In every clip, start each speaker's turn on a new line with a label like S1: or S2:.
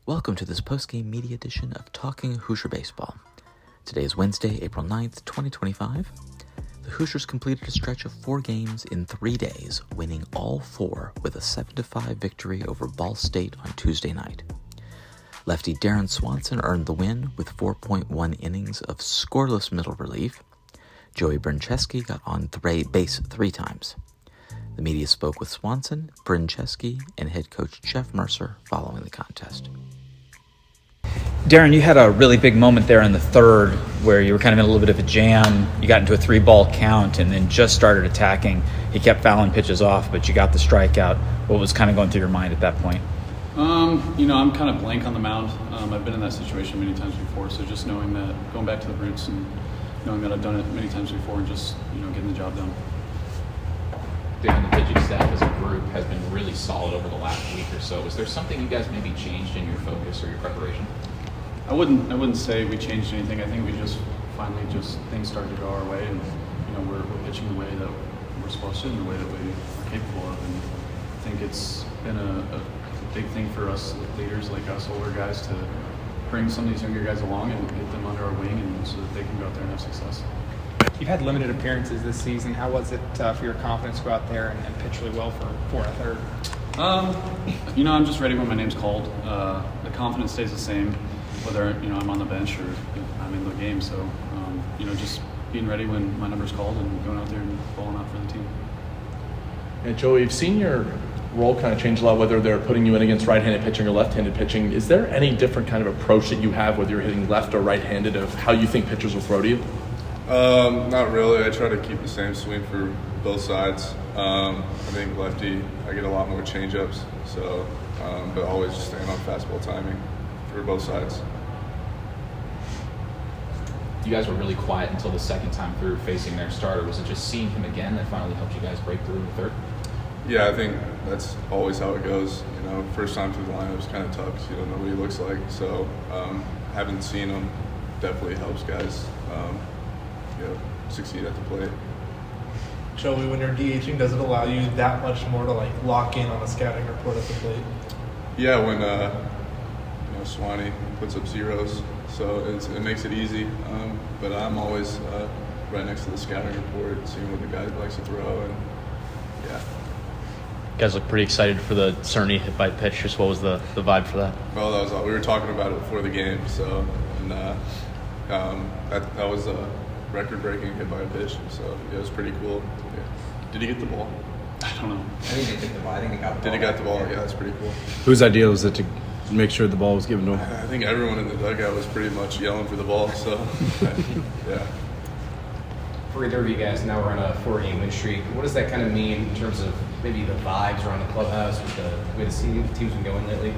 S1: Welcome to this postgame media edition of Talking Hoosier Baseball. Today is Wednesday, April 9th, 2025. The Hoosiers completed a stretch of 4 games in 3 days, winning all 4 with a 7-5 victory over Ball State on Tuesday night. Lefty Deron Swanson earned the win with 4.1 innings of scoreless middle relief. Joey Brenczewski got on base 3 times. The media spoke with Swanson, Brenczewski, and head coach Jeff Mercer following the contest.
S2: Deron, you had a really big moment there in the third where you were kind of in a little bit of a jam. You got into a 3-ball count and then just started attacking. He kept fouling pitches off, but you got the strikeout. What was kind of going through your mind at that point?
S3: I'm kind of blank on the mound. I've been in that situation many times before, so just knowing that, going back to the roots and knowing that I've done it many times before and just, getting the job done.
S4: Darren, the pitching staff as a group has been really solid over the last week or so. Is there something you guys maybe changed in your focus or your preparation?
S3: I wouldn't say we changed anything. I think we just finally things started to go our way, and we're pitching the way that we're supposed to, and the way that we are capable of. And I think it's been a big thing for us leaders like us older guys to bring some of these younger guys along and get them under our wing, and so that they can go out there and have success.
S5: You've had limited appearances this season. How was it for your confidence to go out there and pitch really well for 4 1/3?
S3: I'm just ready when my name's called. The confidence stays the same, whether I'm on the bench or I'm in the game. So, just being ready when my number's called and going out there and balling out for the team.
S6: And Joey, you've seen your role kind of change a lot, whether they're putting you in against right-handed pitching or left-handed pitching. Is there any different kind of approach that you have, whether you're hitting left or right-handed, of how you think pitchers will throw to you?
S7: Not really. I try to keep the same swing for both sides. I think lefty, I get a lot more change-ups, so but always just staying on fastball timing for both sides.
S4: You guys were really quiet until the second time through facing their starter. Was it just seeing him again that finally helped you guys break through in the third?
S7: Yeah, I think that's always how it goes. First time through the line, it was kind of tough because you don't know what he looks like. So having seen him definitely helps guys succeed at the plate.
S8: Joey, when you're DHing, does it allow you that much more to lock in on a scouting report at the plate?
S7: Yeah, when Swanee puts up zeros, so it makes it easy. But I'm always right next to the scouting report, seeing what the guy likes to throw, and yeah.
S9: You guys look pretty excited for the Cerny hit by pitch. Just what was the vibe for that?
S7: Well, that was all. We were talking about it before the game, so that was a record-breaking hit by a pitch, so it was pretty cool. Yeah. Did he get the ball?
S3: I don't know.
S10: I think he did the ball. I think he got the ball.
S7: Did he get the ball? Yeah, that's pretty cool.
S11: Whose idea was it to make sure the ball was given to him?
S7: I think everyone in the dugout was pretty much yelling for the ball, so yeah.
S10: For either of you guys, now we're on a 4-game win streak. What does that kind of mean in terms of maybe the vibes around the clubhouse with the way the team's been going lately?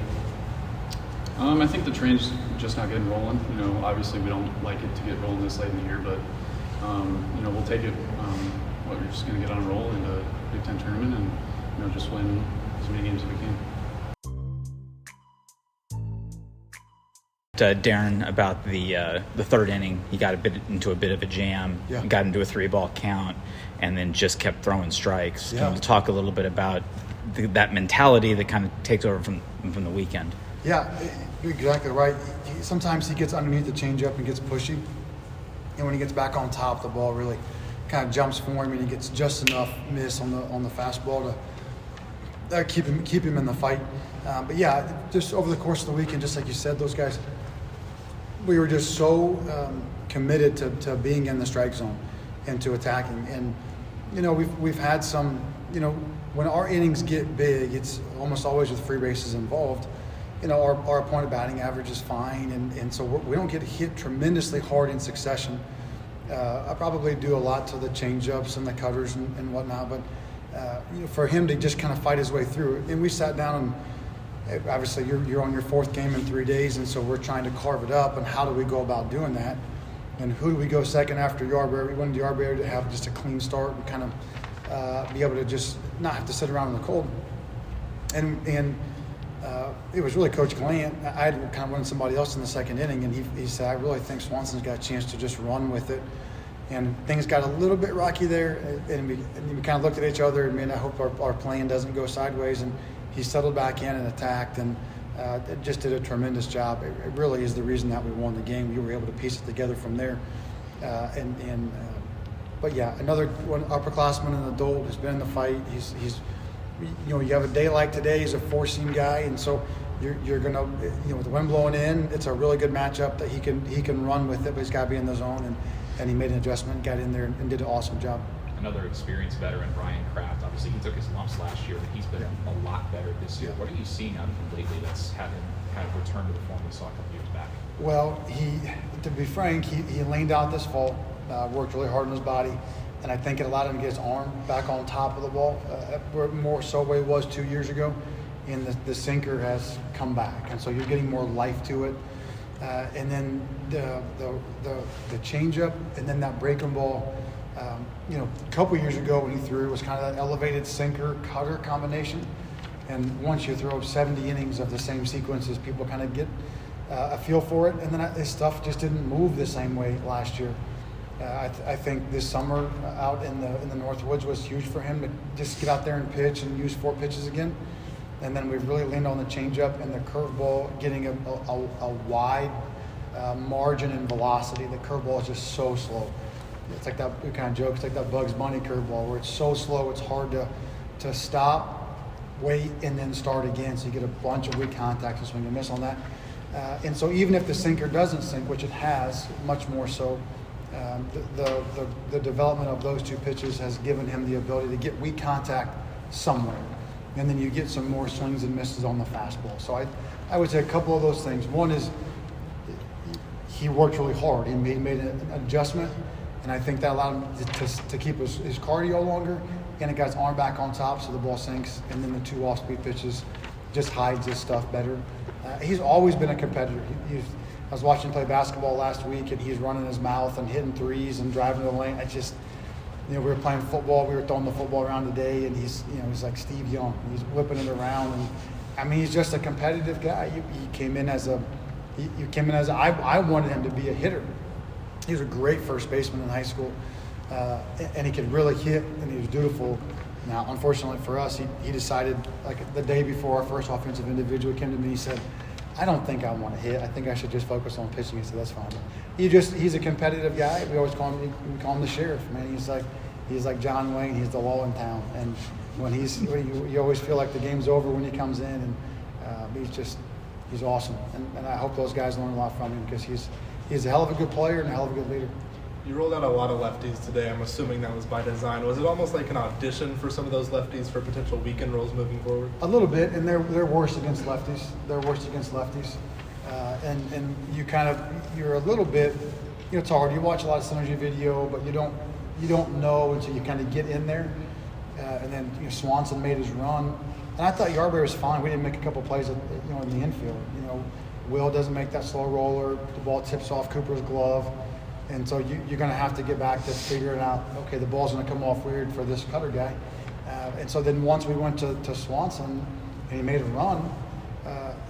S3: I think the train's just not getting rolling. Obviously we don't like it to get rolling this late in the year, but we'll take it. We're just going to get on a roll in the Big Ten tournament and just win as many games as we can.
S2: Darren, about the third inning, he got into a bit of a jam, got into a 3-ball count, and then just kept throwing strikes.
S12: Yeah.
S2: Can you talk a little bit about that mentality that kind of takes over from the weekend?
S12: Yeah, you're exactly right. Sometimes he gets underneath the changeup and gets pushy, and when he gets back on top, the ball really kind of jumps for him, and he gets just enough miss on the fastball to keep him in the fight. But yeah, just over the course of the weekend, just like you said, those guys, we were just so committed to being in the strike zone and to attacking. And we've had some, when our innings get big, it's almost always with free bases involved. Our opponent batting average is fine, and so we don't get hit tremendously hard in succession. I probably do a lot to the changeups and the cutters and whatnot, but for him to just kind of fight his way through. And we sat down and obviously you're on your 4th game in 3 days, and so we're trying to carve it up, and how do we go about doing that? And who do we go second after Yarbrough? We wanted Yarbrough to have just a clean start and kind of be able to just not have to sit around in the cold. And it was really Coach Glant. I had kind of wanted somebody else in the 2nd inning, and he said, I really think Swanson's got a chance to just run with it. And things got a little bit rocky there, and we kind of looked at each other and, I hope our plan doesn't go sideways. And he settled back in and attacked, and just did a tremendous job. It really is the reason that we won the game. We were able to piece it together from there. But yeah, another one, upperclassman and adult, has been in the fight. He's you have a day like today. He's a 4-seam guy, and so you're gonna, with the wind blowing in, it's a really good matchup that he can run with it, but he's got to be in the zone. And he made an adjustment, got in there, and did an awesome job.
S4: Another experienced veteran, Ryan Kraft. Obviously, he took his lumps last year, but he's been a lot better this year. What are you seeing out of him lately that's had him kind of return to the form we saw a couple years back?
S12: Well, to be frank, he leaned out this fall, worked really hard on his body, and I think it allowed him to get his arm back on top of the ball, more so where he was 2 years ago. And the sinker has come back, and so you're getting more life to it. And then the changeup, and then that breaking ball. A couple years ago when he threw, it was kind of that elevated sinker cutter combination. And once you throw 70 innings of the same sequences, people kind of get a feel for it. And then his stuff just didn't move the same way last year. I think this summer out in the Northwoods was huge for him to just get out there and pitch and use 4 pitches again. And then we've really leaned on the changeup and the curveball, getting a wide margin in velocity. The curveball is just so slow. It's like that, we kind of joke, it's like that Bugs Bunny curveball where it's so slow it's hard to stop, wait, and then start again. So you get a bunch of weak contacts and swing and miss on that. And so even if the sinker doesn't sink, which it has, much more so, the development of those 2 pitches has given him the ability to get weak contact somewhere. And then you get some more swings and misses on the fastball. So I would say a couple of those things. One is he worked really hard. He made an adjustment, and I think that allowed him to keep his cardio longer, and it got his arm back on top so the ball sinks, and then the 2 off-speed pitches just hides his stuff better. He's always been a competitor. I was watching him play basketball last week, and he's running his mouth and hitting threes and driving the lane. We were playing football. We were throwing the football around today, and he's like Steve Young. He's whipping it around, and I mean, he's just a competitive guy. He came in as I wanted him to be a hitter. He was a great first baseman in high school, and he could really hit, and he was dutiful. Now, unfortunately for us, he decided, like the day before our first offensive individual, he came to me and he said, I don't think I want to hit. I think I should just focus on pitching. He said, that's fine. He's a competitive guy. We always call him the sheriff, man. He's like John Wayne. He's the law in town. And when you always feel like the game's over when he comes in, and he's awesome. And I hope those guys learn a lot from him, because he's a hell of a good player and a hell of a good leader.
S8: You rolled out a lot of lefties today. I'm assuming that was by design. Was it almost like an audition for some of those lefties for potential weekend roles moving forward?
S12: A little bit, and they're worse against lefties. And you're a little bit, it's hard. You watch a lot of synergy video, but you don't know until you kind of get in there. And then Swanson made his run, and I thought Yarborough was fine. We didn't make a couple plays, in the infield. Will doesn't make that slow roller. The ball tips off Cooper's glove. And so you're going to have to get back to figuring out, okay, the ball's going to come off weird for this cutter guy. And so then once we went to Swanson and he made a run,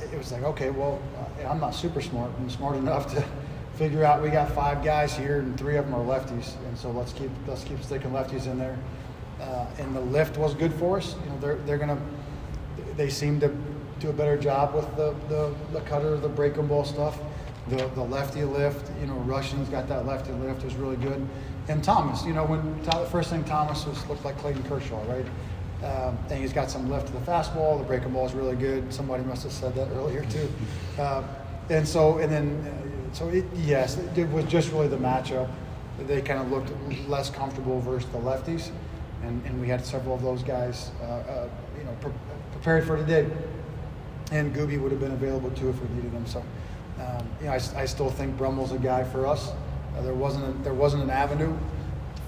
S12: it was like, okay, well, I'm not super smart. I'm smart enough to figure out we got 5 guys here and 3 of them are lefties. And so let's keep sticking lefties in there. And the lift was good for us. They seem to do a better job with the cutter, the breaking ball stuff. The lefty lift, Russian's got that lefty lift, is really good. And Thomas, the first thing Thomas looked like Clayton Kershaw, right? And he's got some lift to the fastball. The breaking ball is really good. Somebody must have said that earlier too. It was just really the matchup. They kind of looked less comfortable versus the lefties, and we had several of those guys, prepared for today. And Gooby would have been available too if we needed him. So. I still think Brummel's a guy for us. There wasn't an avenue,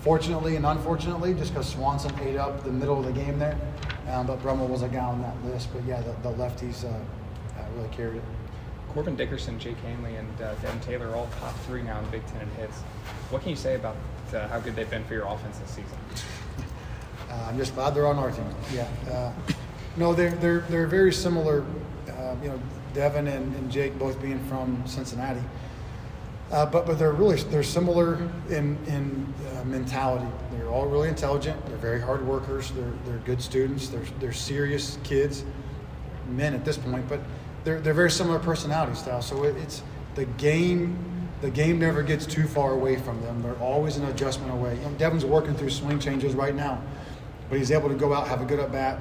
S12: fortunately and unfortunately, just because Swanson ate up the middle of the game there. But Brummel was a guy on that list. But yeah, the lefties really carried it.
S5: Corbin Dickerson, Jake Hanley, and Devin Taylor are all top 3 now in the Big Ten in hits. What can you say about how good they've been for your offense this season?
S12: I'm just glad they're on our team. Yeah. No, they're very similar. Devin and Jake both being from Cincinnati, but they're similar in mentality. They're all really intelligent. They're very hard workers. They're good students. They're serious kids, men at this point. But they're very similar personality style. So it's the game. The game never gets too far away from them. They're always an adjustment away. Devin's working through swing changes right now, but he's able to go out, have a good at bat,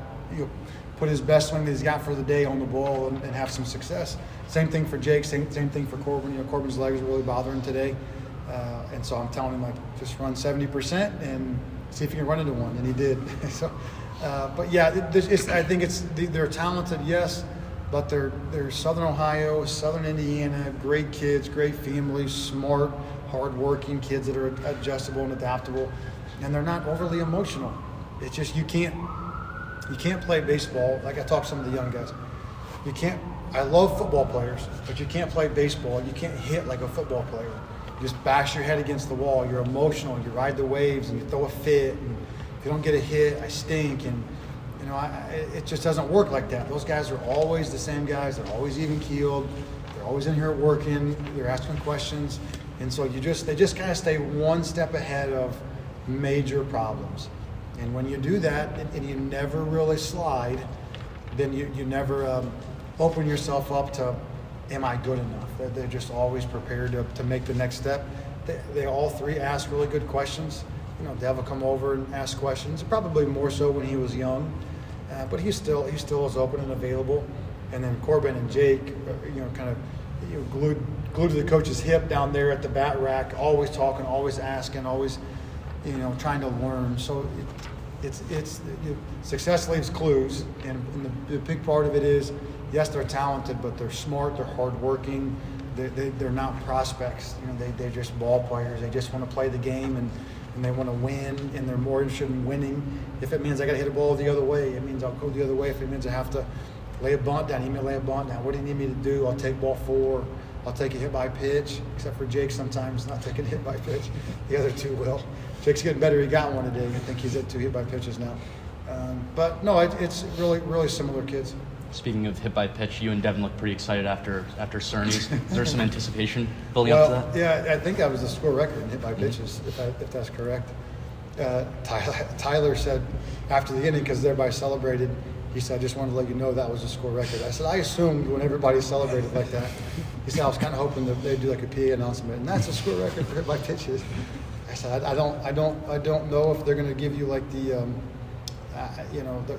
S12: put his best swing that he's got for the day on the ball, and have some success. Same thing for Jake. Same thing for Corbin. Corbin's legs are really bothering today, and so I'm telling him just run 70% and see if you can run into one, and he did. So, but yeah, I think they're talented, yes. But they're Southern Ohio, Southern Indiana, great kids, great families, smart, hardworking kids that are adjustable and adaptable, and they're not overly emotional. It's just you can't play baseball. Like I talk to some of the young guys, you can't. I love football players, but you can't play baseball. You can't hit like a football player. You just bash your head against the wall. You're emotional. You ride the waves, and you throw a fit. And if you don't get a hit, I stink. And it just doesn't work like that. Those guys are always the same guys. They're always even keeled. They're always in here working. They're asking questions, and so they just kind of stay one step ahead of major problems. And when you do that, and you never really slide, then you never open yourself up to, am I good enough? They're just always prepared to make the next step. They all three ask really good questions. Dev will come over and ask questions, probably more so when he was young. But he still is open and available. And then Corbin and Jake, glued to the coach's hip down there at the bat rack, always talking, always asking, always, trying to learn. So it's success leaves clues, and the big part of it is, yes, they're talented, but they're smart, they're hardworking. They're not prospects. They're just ball players. They just want to play the game and they want to win, and they're more interested in winning. If it means I got to hit a ball the other way, it means I'll go the other way. If it means I have to lay a bunt down, he may lay a bunt down. What do you need me to do? I'll take ball 4. I'll take a hit by pitch, except for Jake sometimes not taking a hit by pitch. The other two will. Jake's getting better. He got one today. I think he's at 2 hit by pitches now. But no, it's really, really similar kids.
S9: Speaking of hit by pitch, you and Devin look pretty excited after Cerny's. Is there some anticipation building up to that?
S12: Yeah, I think that was the score record in hit by pitches, if that's correct. Tyler said after the inning, because everybody celebrated, he said, I just wanted to let you know that was a score record. I said, I assumed when everybody celebrated like that. He said, I was kind of hoping that they'd do like a PA announcement, and that's a score record for hit by pitches. I said, I don't know if they're going to give you like the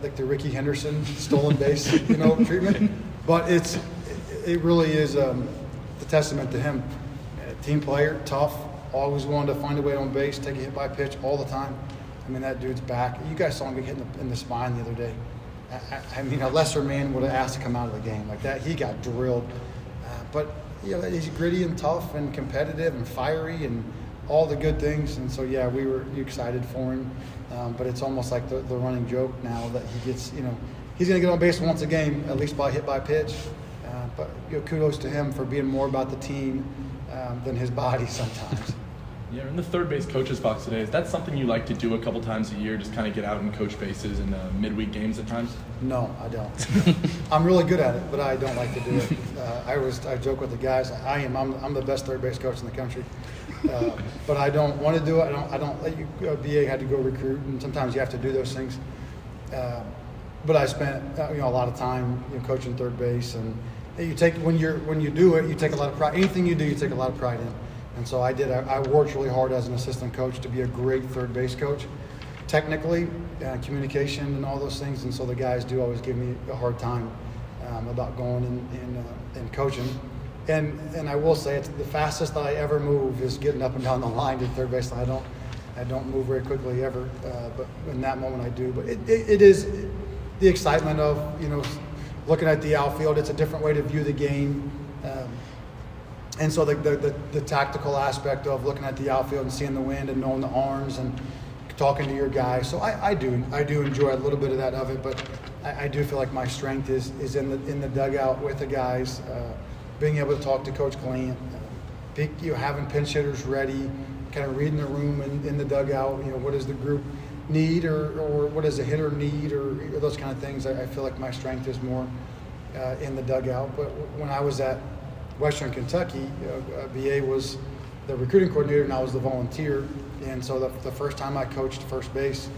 S12: like the Ricky Henderson stolen base, treatment. But it really is the testament to him. Team player, tough, always wanted to find a way on base, take a hit by pitch all the time. I mean, that dude's back. You guys saw him get hit in the spine the other day. I mean, a lesser man would have asked to come out of the game like that. He got drilled. But he's gritty and tough and competitive and fiery and all the good things. And so, yeah, we were excited for him. But it's almost like the running joke now that he gets, he's going to get on base once a game, at least by hit by pitch. But kudos to him for being more about the team than his body sometimes.
S6: Yeah, in the third base coach's box today, is that something you like to do a couple times a year, just kind of get out and coach bases in midweek games at times?
S12: No, I don't. I'm really good at it, but I don't like to do it. I joke with the guys. I'm the best third base coach in the country. But I don't want to do it. I don't let you. BA had to go recruit, and sometimes you have to do those things. But I spent a lot of time coaching third base, and you take when you do it, you take a lot of pride. Anything you do, you take a lot of pride in. And so I did. I worked really hard as an assistant coach to be a great third base coach, technically, communication, and all those things. And so the guys do always give me a hard time about going and coaching. And I will say it's the fastest that I ever move is getting up and down the line to third base. I don't move very quickly ever, but in that moment I do. But it is the excitement of looking at the outfield. It's a different way to view the game, and so the tactical aspect of looking at the outfield and seeing the wind and knowing the arms and talking to your guys. So I do enjoy a little bit of that of it, but I do feel like my strength is in the dugout with the guys. Being able to talk to Coach Glant, having pinch hitters ready, kind of reading the room in the dugout. What does the group need, or what does the hitter need, or those kind of things. I feel like my strength is more in the dugout. But when I was at Western Kentucky, BA was the recruiting coordinator and I was the volunteer. And so the first time I coached first base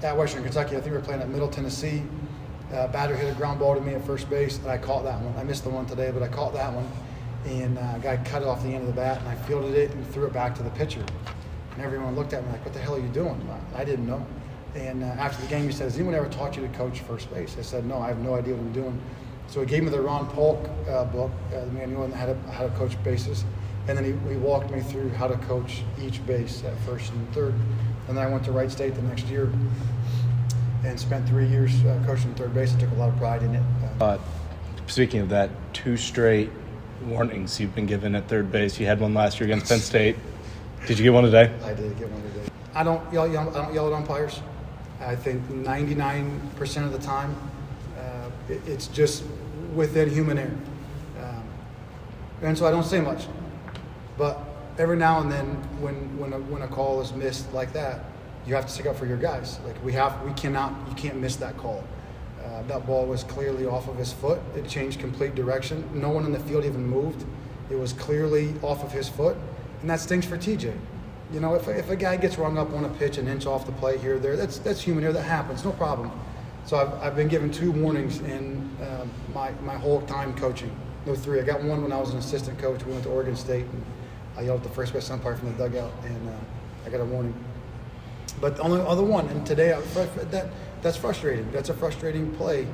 S12: at Western Kentucky, I think we were playing at Middle Tennessee. Batter hit a ground ball to me at first base, and I caught that one. I missed the one today, but I caught that one. And a guy cut it off the end of the bat, and I fielded it and threw it back to the pitcher. And everyone looked at me like, what the hell are you doing? I didn't know. And after the game, he said, has anyone ever taught you to coach first base? I said, no, I have no idea what I'm doing. So he gave me the Ron Polk book, the manual on how to coach bases. And then he walked me through how to coach each base at first and third. And then I went to Wright State the next year and spent 3 years coaching third base. I took a lot of pride in it.
S11: Speaking of that, 2 straight warnings you've been given at third base. You had one last year against Penn State. Did you get one today?
S12: I did get one today. I don't yell at umpires. I think 99% of the time, it's just within human error. And so I don't say much. But every now and then, when a call is missed like that, you have to stick up for your guys. Like you can't miss that call. That ball was clearly off of his foot. It changed complete direction. No one in the field even moved. It was clearly off of his foot, and that stings for TJ. You know, if a guy gets rung up on a pitch an inch off the plate here or there, that's human error. That happens, no problem. So I've been given 2 warnings in my whole time coaching. No, 3. I got one when I was an assistant coach. We went to Oregon State, and I yelled at the first base umpire from the dugout, and I got a warning. But the only other one, and today that's frustrating. That's a frustrating play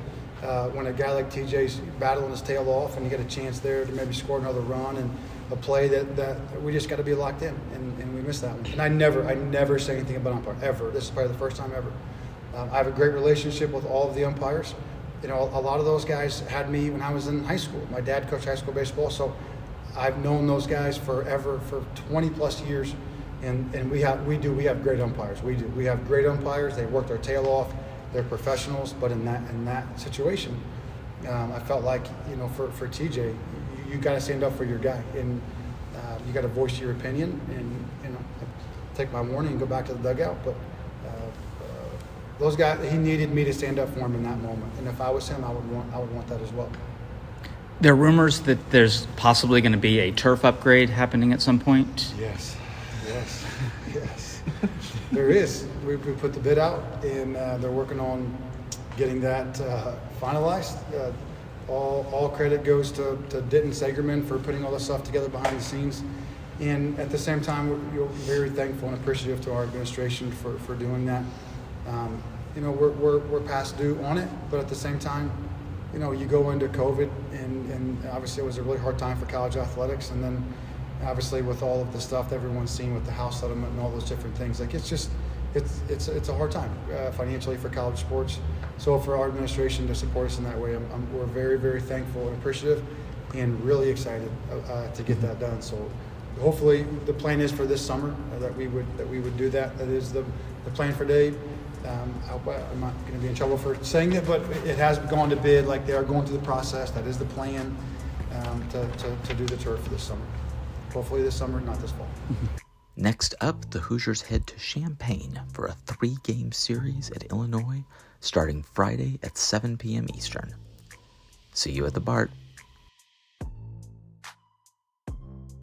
S12: when a guy like TJ's battling his tail off, and you get a chance there to maybe score another run, and a play that we just got to be locked in, and we missed that one. And I never say anything about umpire ever. This is probably the first time ever. I have a great relationship with all of the umpires. You know, a lot of those guys had me when I was in high school. My dad coached high school baseball, so I've known those guys forever, for 20 plus years. And we have great umpires. We have great umpires. They work their tail off. They're professionals. But in that situation, I felt like, you know, for TJ, you got to stand up for your guy, and you got to voice your opinion. And, you know, take my warning and go back to the dugout. But those guys, he needed me to stand up for him in that moment. And if I was him, I would want that as well.
S2: There are rumors that there's possibly going to be a turf upgrade happening at some point.
S12: Yes. There is. We put the bid out, and they're working on getting that finalized. All credit goes to Denton Sagerman for putting all this stuff together behind the scenes. And at the same time, we're very thankful and appreciative to our administration for doing that. You know, we're past due on it, but at the same time, you know, you go into COVID, and obviously it was a really hard time for college athletics, and then obviously with all of the stuff that everyone's seen with the House settlement and all those different things, like it's a hard time financially for college sports. So for our administration to support us in that way, we're very, very thankful and appreciative, and really excited to get that done. So hopefully the plan is for this summer that we would do that. That is the plan for Dave. I'm not going to be in trouble for saying it, but it has gone to bid. Like, they are going through the process. That is the plan to do the turf this summer. Hopefully this summer, not this fall.
S1: Next up, the Hoosiers head to Champaign for a 3-game series at Illinois starting Friday at 7 p.m. Eastern. See you at the BART.